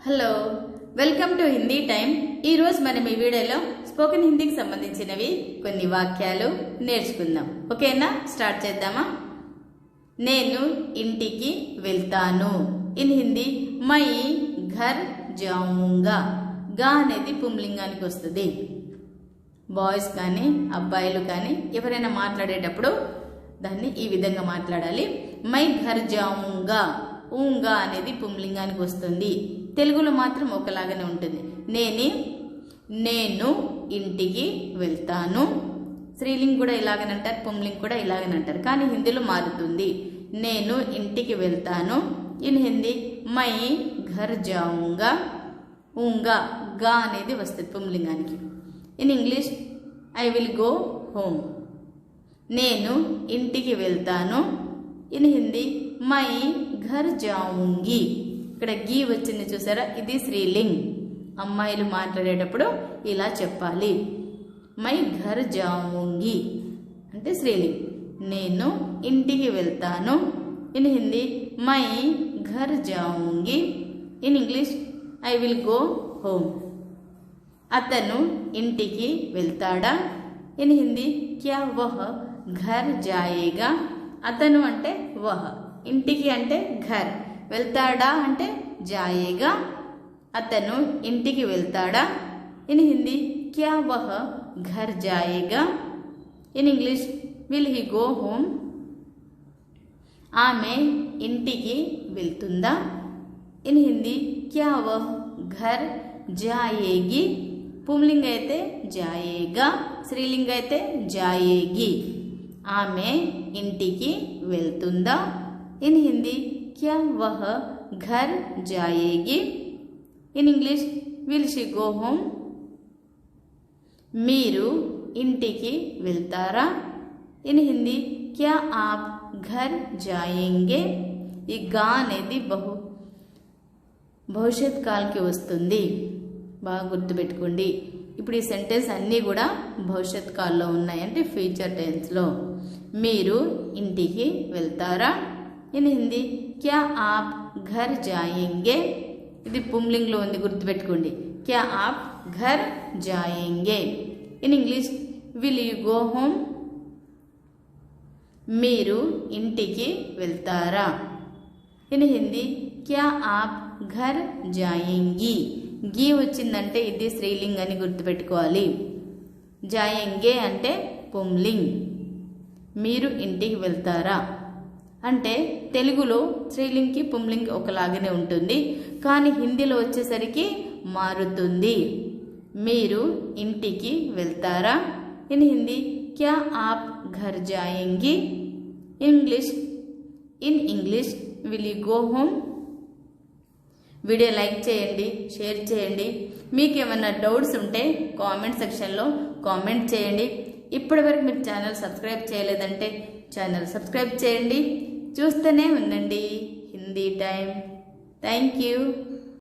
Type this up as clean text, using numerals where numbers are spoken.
Hello welcome to Hindi time. ఈ రోజు మనం ఈ వీడియోలో స్పోకెన్ హిందీకి సంబంధించినవి కొన్ని వాక్యాలు నేర్చుకుందాం। ఓకేనా, స్టార్ట్ చేద్దామా। నేను ఇంటికి వెళ్తాను। ఇన్ హిందీ మై ఘర్ జాऊंगा। గా అనేది పుంలింగానికి వస్తుంది। బాయ్స్ కానీ అబ్బాయిలు కానీ ఎవరైనా మాట్లాడేటప్పుడు దాన్ని ఈ విధంగా మాట్లాడాలి। మై ఘర్ జాऊंगा। ఊంగా అనేది పుంలింగానికి వస్తుంది। తెలుగులో మాత్రం ఒకలాగానే ఉంటుంది। నేను ఇంటికి వెళ్తాను। స్త్రీలింగ్ కూడా ఇలాగనే అంటారు, పుంలింగ్ కూడా ఇలాగనే అంటారు, కానీ హిందీలో మారుతుంది। నేను ఇంటికి వెళ్తాను। ఇన్ హిందీ మై ఘర్ జాऊंगा। ఊంగా గా అనేది వస్తుంది పుంలింగానికి। In English I will go home. నేను ఇంటికి వెళ్తాను। ఇన్ హిందీ మై ఘర్ జాऊंगी। ఇక్కడ గీ వచ్చింది చూసారా, ఇది స్త్రీలింగ్। అమ్మాయిలు మాట్లాడేటప్పుడు ఇలా చెప్పాలి, మై ఘర్ జాऊंगी అంటే స్త్రీలింగ్। నేను ఇంటికి వెళ్తాను। ఇన్ హిందీ మై ఘర్ జాऊंगी। In English I will go home. అతను ఇంటికి వెళ్తాడా? ఇన్ హిందీ క్యా వహ్ ఘర్ జాయేగా। అతను అంటే వహ్, ఇంటికి అంటే ఘర్, వెళ్తాడా అంటే జాయేగా। అతను ఇంటికి వెళ్తాడా? ఇన్ హిందీ క్యా వహ్ ఘర్ జాయేగా। In English will he go home. ఆమె ఇంటికి వెళ్తుందా? ఇన్ హిందీ క్యా వహ్ ఘర్ జాయేగి। పుంలింగ్ అయితే జాయేగా, స్త్రీలింగ్ అయితే జాయేగి। ఆమె ఇంటికి వెళ్తుందా? ఇన్ హిందీ క్యా వహ్ ఘర్ జాయేగి। In English will she go home. మీరు ఇంటికి వెళ్తారా? ఇన్ హిందీ క్యా ఆప్ ఘర్ జాయేంగే। ఈ గా అనేది భవిష్యత్ కాల్కి వస్తుంది, బాగా గుర్తుపెట్టుకోండి। ఇప్పుడు ఈ సెంటెన్స్ అన్నీ కూడా భవిష్యత్ కాల్లో ఉన్నాయి, అంటే ఫ్యూచర్ టెన్స్లో। మీరు ఇంటికి వెళ్తారా? ఇన్ హిందీ క్యా ఆప్ ఘర్ జాయేంగే। ఇది పుంలింగ్లో ఉంది, గుర్తుపెట్టుకోండి, క్యా ఆప్ ఘర్ జాయేంగే। In English will you go home. మీరు ఇంటికి వెళ్తారా? ఇన్ హిందీ క్యా ఆప్ ఘర్ జాయేంగి। గీ వచ్చిందంటే ఇది స్త్రీలింగ్ అని గుర్తుపెట్టుకోవాలి, జాయేంగే అంటే పుంలింగ్। మీరు ఇంటికి వెళ్తారా అంటే తెలుగులో స్త్రీలింగ్కి పుంలింగ్ ఒకలాగానే ఉంటుంది, కానీ హిందీలో వచ్చేసరికి మారుతుంది। మీరు ఇంటికి వెళ్తారా? ఇన్ హిందీ క్యా ఆప్ ఘర్ జాయేంగి। In English will you go home. Video like చేయండి, షేర్ చేయండి। మీకు ఏమైనా డౌట్స్ ఉంటే కామెంట్ సెక్షన్లో కామెంట్ చేయండి। ఇప్పటివరకు మీరు ఛానల్ సబ్స్క్రైబ్ చేయలేదంటే ఛానల్ సబ్స్క్రైబ్ చేయండి, చూస్తూనే ఉండండి హిందీ టైం। Thank you.